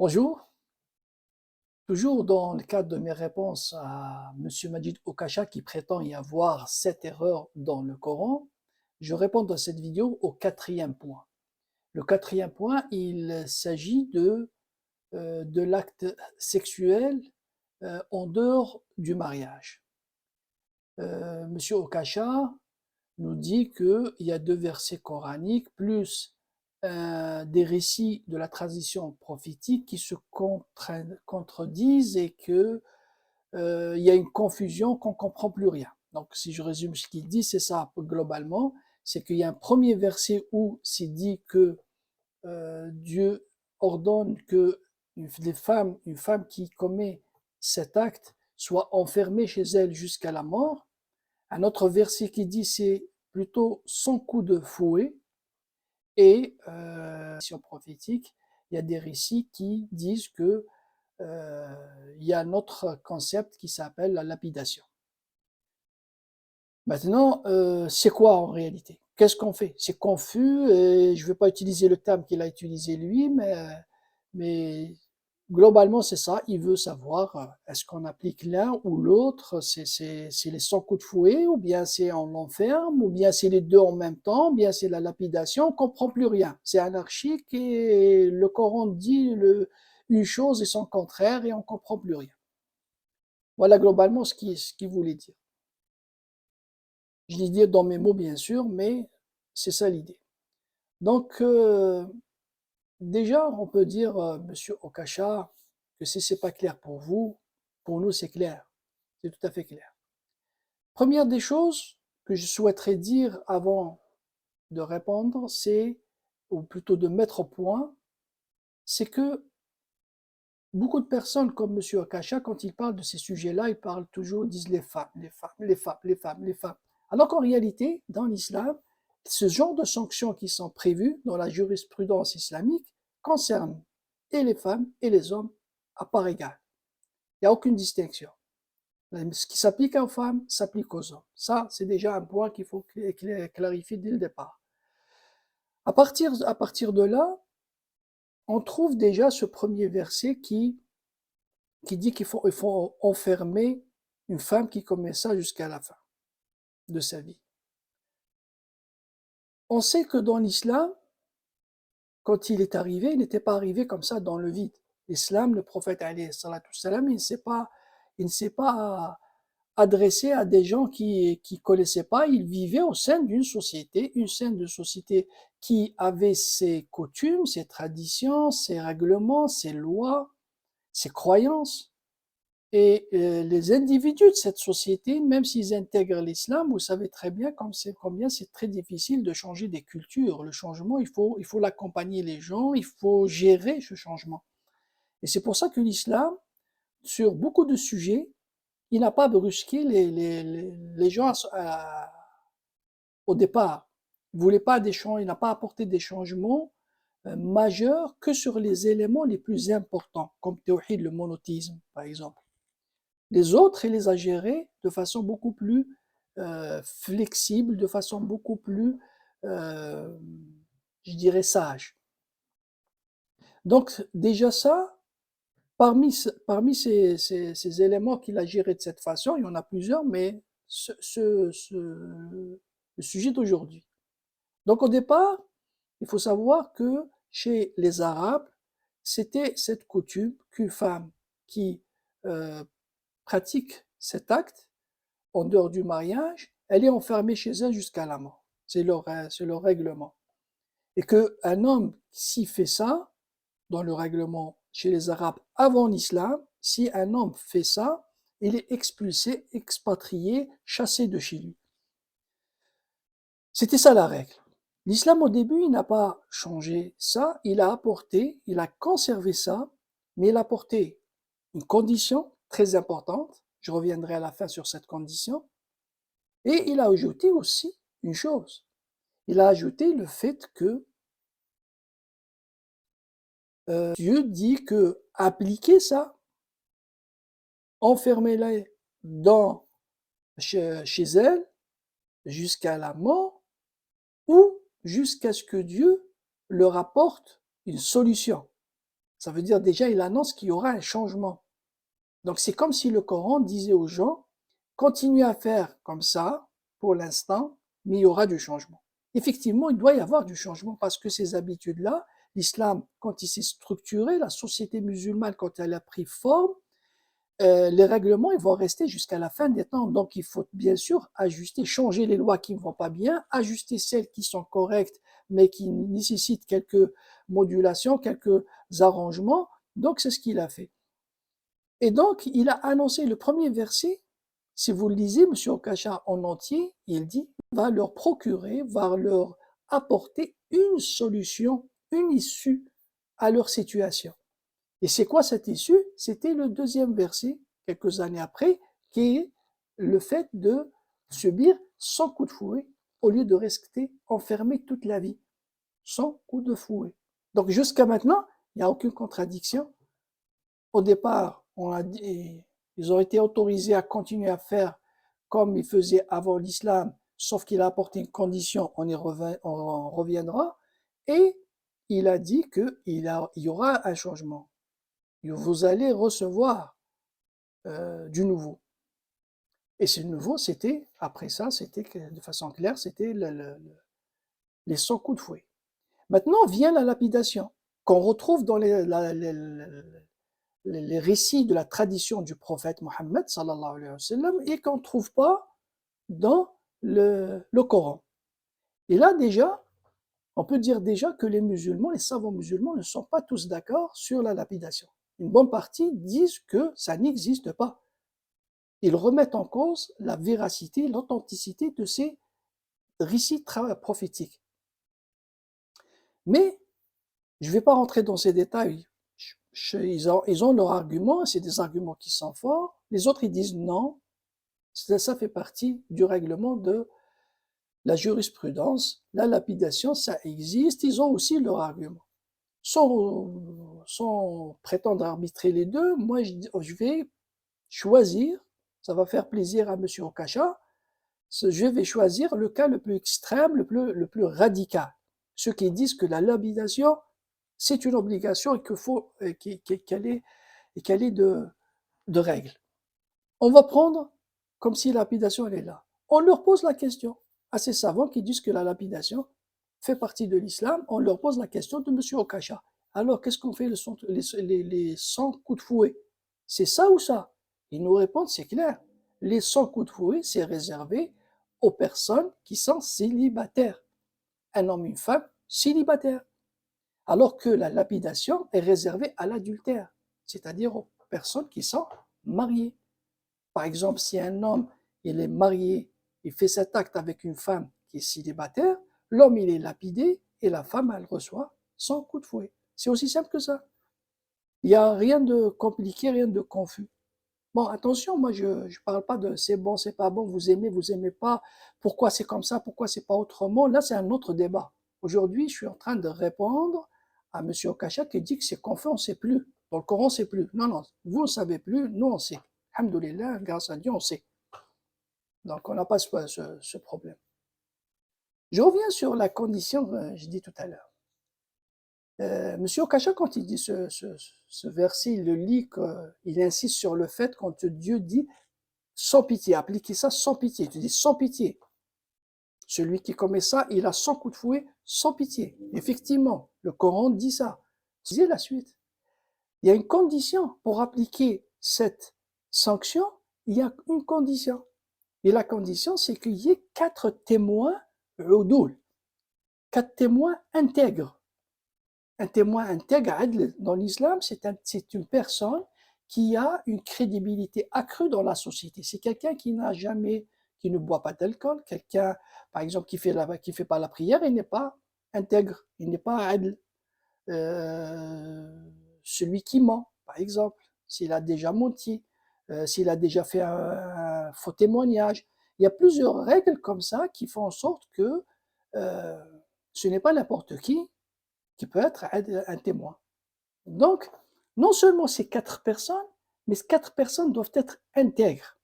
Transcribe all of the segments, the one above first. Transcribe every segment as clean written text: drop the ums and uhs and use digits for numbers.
Bonjour, toujours dans le cadre de mes réponses à Monsieur Majid Okasha qui prétend y avoir 7 erreurs dans le Coran, je réponds dans cette vidéo au quatrième point. Le quatrième point, il s'agit de l'acte sexuel en dehors du mariage. Monsieur Okasha nous dit qu'il y a 2 versets coraniques plus des récits de la tradition prophétique qui se contredisent et que il y a une confusion qu'on ne comprend plus rien. Donc, si je résume ce qu'il dit, c'est ça globalement, c'est qu'il y a un premier verset où c'est dit que Dieu ordonne que une femme qui commet cet acte soit enfermée chez elle jusqu'à la mort. Un autre verset qui dit c'est plutôt 100 coups de fouet. Et prophétique, il y a des récits qui disent que il y a un autre concept qui s'appelle la lapidation. Maintenant, c'est quoi en réalité? Qu'est-ce qu'on fait? C'est confus et je ne vais pas utiliser le terme qu'il a utilisé lui, mais globalement c'est ça. Il veut savoir est-ce qu'on applique l'un ou l'autre, c'est les 100 coups de fouet, ou bien c'est on l'enferme, ou bien c'est les deux en même temps, ou bien c'est la lapidation. On comprend plus rien. C'est anarchique et le Coran dit une chose et son contraire et on comprend plus rien. Voilà globalement ce qu'il voulait dire. Je l'ai dit dans mes mots, bien sûr, mais c'est ça l'idée. Donc, déjà, on peut dire, Monsieur Okasha, que si c'est pas clair pour nous, c'est clair. C'est tout à fait clair. Première des choses que je souhaiterais dire avant de répondre, c'est, ou plutôt de mettre au point, c'est que beaucoup de personnes comme Monsieur Okasha, quand ils parlent de ces sujets-là, ils parlent toujours, disent les femmes, les femmes, les femmes, les femmes, les femmes. Alors qu'en réalité, dans l'islam, ce genre de sanctions qui sont prévues dans la jurisprudence islamique concernent et les femmes et les hommes à part égale. Il n'y a aucune distinction. Ce qui s'applique aux femmes s'applique aux hommes. Ça, c'est déjà un point qu'il faut clarifier dès le départ. À partir de là, on trouve déjà ce premier verset qui dit qu'il faut enfermer une femme qui commet ça jusqu'à la fin de sa vie. On sait que dans l'islam, quand il est arrivé, il n'était pas arrivé comme ça dans le vide. L'islam, le prophète alayhi salatu salam, il ne s'est pas adressé à des gens qui connaissaient pas. Il vivait au sein d'une société, qui avait ses coutumes, ses traditions, ses règlements, ses lois, ses croyances. Et les individus de cette société, même s'ils intègrent l'islam, vous savez très bien combien c'est très difficile de changer des cultures. Le changement, il faut l'accompagner les gens, il faut gérer ce changement. Et c'est pour ça que l'islam, sur beaucoup de sujets, il n'a pas brusqué les gens au départ. Il n'a pas apporté des changements majeurs que sur les éléments les plus importants, comme Tawhid, le monothéisme, par exemple. Les autres, il les a gérés de façon beaucoup plus flexible, de façon beaucoup plus, euh, je dirais, sage. Donc déjà ça, parmi ces éléments qu'il a gérés de cette façon, il y en a plusieurs, mais le sujet d'aujourd'hui. Donc au départ, il faut savoir que chez les Arabes, c'était cette coutume qu'une femme qui euh, pratique cet acte en dehors du mariage, elle est enfermée chez elle jusqu'à la mort. C'est leur règlement. Et qu'un homme, s'il fait ça, dans le règlement chez les Arabes avant l'islam, si un homme fait ça, il est expulsé, expatrié, chassé de chez lui. C'était ça la règle. L'islam au début, il n'a pas changé ça, il a conservé ça, mais il a apporté une condition très importante, je reviendrai à la fin sur cette condition, et il a ajouté aussi une chose, il a ajouté le fait que Dieu dit que appliquez ça, enfermez-les chez elle jusqu'à la mort ou jusqu'à ce que Dieu leur apporte une solution. Ça veut dire déjà, il annonce qu'il y aura un changement. Donc c'est comme si le Coran disait aux gens, continuez à faire comme ça pour l'instant, mais il y aura du changement. Effectivement, il doit y avoir du changement parce que ces habitudes-là, l'islam, quand il s'est structuré, la société musulmane, quand elle a pris forme, les règlements, ils vont rester jusqu'à la fin des temps. Donc, il faut bien sûr ajuster, changer les lois qui ne vont pas bien, ajuster celles qui sont correctes, mais qui nécessitent quelques modulations, quelques arrangements. Donc, c'est ce qu'il a fait. Et donc, il a annoncé le premier verset. Si vous le lisez, M. Okacha en entier, il dit, va leur procurer, va leur apporter une solution, une issue à leur situation. Et c'est quoi cette issue? C'était le deuxième verset, quelques années après, qui est le fait de subir 100 coups de fouet au lieu de rester enfermé toute la vie. 100 coups de fouet. Donc jusqu'à maintenant, il n'y a aucune contradiction. Au départ, on a dit, ils ont été autorisés à continuer à faire comme ils faisaient avant l'islam, sauf qu'il a apporté une condition, on reviendra, et il a dit qu'il y aura un changement. Vous allez recevoir du nouveau. Et ce nouveau, c'était, après ça, c'était de façon claire, c'était les 100 coups de fouet. Maintenant vient la lapidation, qu'on retrouve dans les récits de la tradition du prophète Mohammed, sallallahu alayhi wa sallam, et qu'on ne trouve pas dans le Coran. Et là, déjà, on peut dire déjà que les musulmans, les savants musulmans, ne sont pas tous d'accord sur la lapidation. Une bonne partie disent que ça n'existe pas. Ils remettent en cause la véracité, l'authenticité de ces récits prophétiques. Mais je ne vais pas rentrer dans ces détails. Ils ont leurs arguments, c'est des arguments qui sont forts. Les autres, ils disent non, ça fait partie du règlement de la jurisprudence. La lapidation, ça existe. Ils ont aussi leurs arguments. Sans prétendre arbitrer les deux, moi, je vais choisir, ça va faire plaisir à M. Okacha, je vais choisir le cas le plus extrême, le plus radical. Ceux qui disent que la lapidation, c'est une obligation et qu'elle est de règle. On va prendre comme si la lapidation, elle est là. On leur pose la question à ces savants qui disent que la lapidation fait partie de l'islam. On leur pose la question de M. Okacha. Alors, qu'est-ce qu'on fait les 100 coups de fouet? C'est ça ou ça? Ils nous répondent, c'est clair. Les 100 coups de fouet, c'est réservé aux personnes qui sont célibataires. Un homme, une femme, célibataire. Alors que la lapidation est réservée à l'adultère, c'est-à-dire aux personnes qui sont mariées. Par exemple, si un homme il est marié, il fait cet acte avec une femme qui est célibataire, l'homme il est lapidé et la femme elle reçoit 100 coups de fouet. C'est aussi simple que ça. Il n'y a rien de compliqué, rien de confus. Bon, attention, moi je ne parle pas de c'est bon, c'est pas bon, vous aimez pas, pourquoi c'est comme ça, pourquoi c'est pas autrement. Là, c'est un autre débat. Aujourd'hui, je suis en train de répondre à M. Okacha qui dit que c'est qu'on fait, on ne sait plus. Dans le Coran, on ne sait plus. Non, non, vous ne savez plus, nous on sait. Alhamdoulilah, grâce à Dieu, on sait. Donc, on n'a pas ce problème. Je reviens sur la condition que je dis tout à l'heure. Monsieur Okacha, quand il dit ce verset, il le lit, il insiste sur le fait quand Dieu dit sans pitié, appliquez ça sans pitié. Tu dis sans pitié. Celui qui commet ça, il a 100 coups de fouet sans pitié. Effectivement, le Coran dit ça. C'est la suite. Il y a une condition pour appliquer cette sanction. Il y a une condition. Et la condition, c'est qu'il y ait 4 témoins udoul, 4 témoins intègres. Un témoin intègre, dans l'islam, c'est une personne qui a une crédibilité accrue dans la société. C'est quelqu'un qui ne boit pas d'alcool, quelqu'un, par exemple, qui fait pas la prière, il n'est pas intègre, il n'est pas adl. Celui qui ment, par exemple, s'il a déjà menti, s'il a déjà fait un faux témoignage. Il y a plusieurs règles comme ça qui font en sorte que ce n'est pas n'importe qui peut être un témoin. Donc, non seulement ces 4 personnes, mais ces 4 personnes doivent être intègres.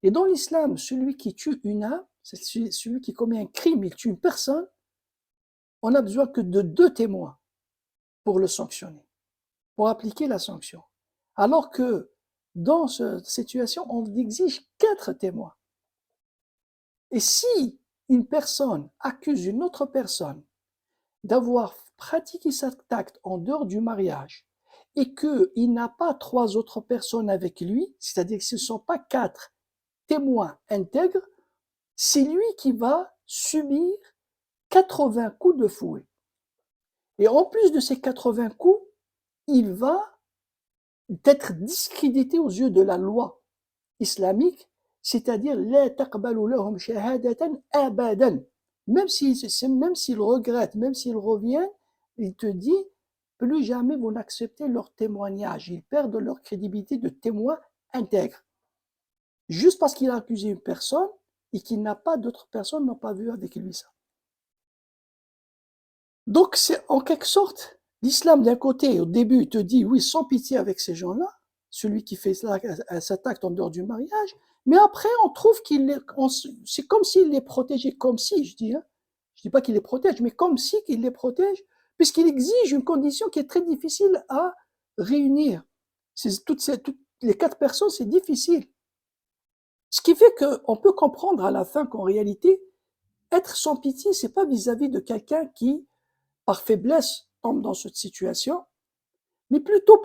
Et dans l'islam, celui qui tue une âme, c'est celui qui commet un crime, il tue une personne, on n'a besoin que de 2 témoins pour le sanctionner. pour appliquer la sanction. Alors que dans cette situation, on exige 4 témoins. Et si une personne accuse une autre personne d'avoir pratiqué cet acte en dehors du mariage et qu'il n'a pas 3 autres personnes avec lui, c'est-à-dire que ce ne sont pas 4 témoins intègres, c'est lui qui va subir 80 coups de fouet. Et en plus de ces 80 coups, il va être discrédité aux yeux de la loi islamique, c'est-à-dire la taqbalu lahum shahadatan abadan. Même s'il regrette, même s'il revient, il te dit plus jamais vous n'acceptez leur témoignage. Ils perdent leur crédibilité de témoins intègres. Juste parce qu'il a accusé une personne et qu'il n'a pas d'autres personnes n'ont pas vu avec lui ça. Donc c'est en quelque sorte, l'islam d'un côté, au début, il te dit oui, sans pitié avec ces gens-là, celui qui fait cet acte en dehors du mariage, mais après on trouve c'est comme s'il les protégeait, comme si, je dis pas qu'il les protège, mais comme si qu'il les protège, puisqu'il exige une condition qui est très difficile à réunir. Toutes les 4 personnes, c'est difficile. Ce qui fait qu'on peut comprendre à la fin qu'en réalité, être sans pitié, c'est pas vis-à-vis de quelqu'un qui, par faiblesse, tombe dans cette situation, mais plutôt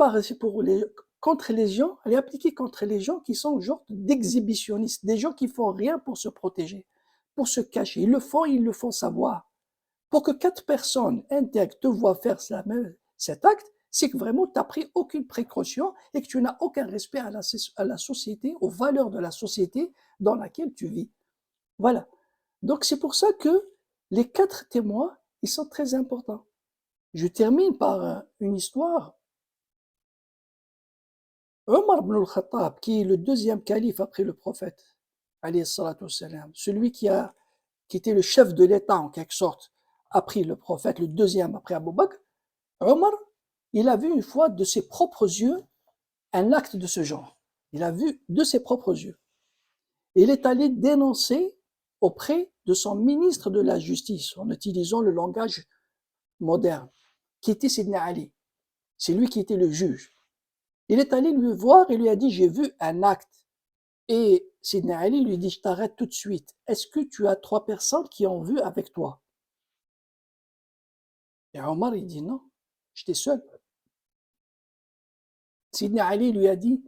contre les gens, elle est appliquée contre les gens qui sont genre d'exhibitionnistes, des gens qui font rien pour se protéger, pour se cacher. Ils le font savoir. Pour que 4 personnes intègres te voient faire cet acte, c'est que vraiment tu n'as pris aucune précaution et que tu n'as aucun respect à la société, aux valeurs de la société dans laquelle tu vis. Voilà. Donc c'est pour ça que les 4 témoins, ils sont très importants. Je termine par une histoire. Omar ibn al-Khattab, qui est le 2e calife après le prophète, alayhi salatu wassalam, celui qui était le chef de l'État en quelque sorte, après le prophète, le 2e après Abu Bakr, Omar, il a vu une fois de ses propres yeux un acte de ce genre. Il a vu de ses propres yeux. Et il est allé dénoncer auprès de son ministre de la Justice, en utilisant le langage moderne, qui était Sidna Ali. C'est lui qui était le juge. Il est allé lui voir et lui a dit, j'ai vu un acte. Et Sidna Ali lui dit, je t'arrête tout de suite. Est-ce que tu as 3 personnes qui ont vu avec toi? Et Omar, il dit, non, j'étais seul. Sidna Ali lui a dit,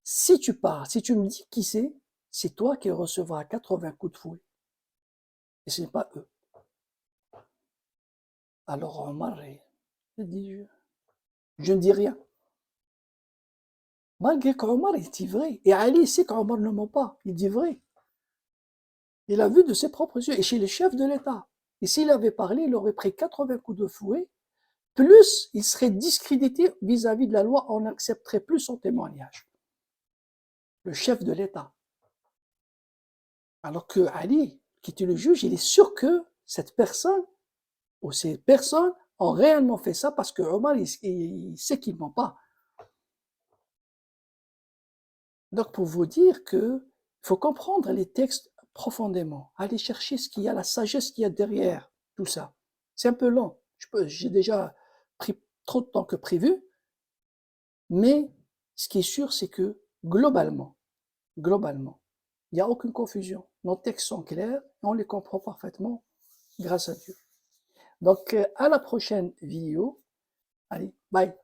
si tu pars, si tu me dis qui c'est toi qui recevras 80 coups de fouet. Et ce n'est pas eux. Alors Omar, il dit, je ne dis rien. Malgré qu'Omar, il dit vrai. Et Ali sait qu'Omar ne ment pas. Il dit vrai. Il a vu de ses propres yeux. Et chez les chefs de l'État. Et s'il avait parlé, il aurait pris 80 coups de fouet. Plus, il serait discrédité vis-à-vis de la loi. On n'accepterait plus son témoignage. Le chef de l'État. Alors que Ali, qui était le juge, il est sûr que cette personne ou ces personnes ont réellement fait ça parce que Omar, il sait qu'il ne ment pas. Donc, pour vous dire que faut comprendre les textes profondément, aller chercher ce qu'il y a, la sagesse qu'il y a derrière tout ça. C'est un peu long. J'ai déjà pris trop de temps que prévu, mais ce qui est sûr, c'est que globalement, il n'y a aucune confusion. Nos textes sont clairs, on les comprend parfaitement grâce à Dieu. Donc, à la prochaine vidéo. Allez, bye.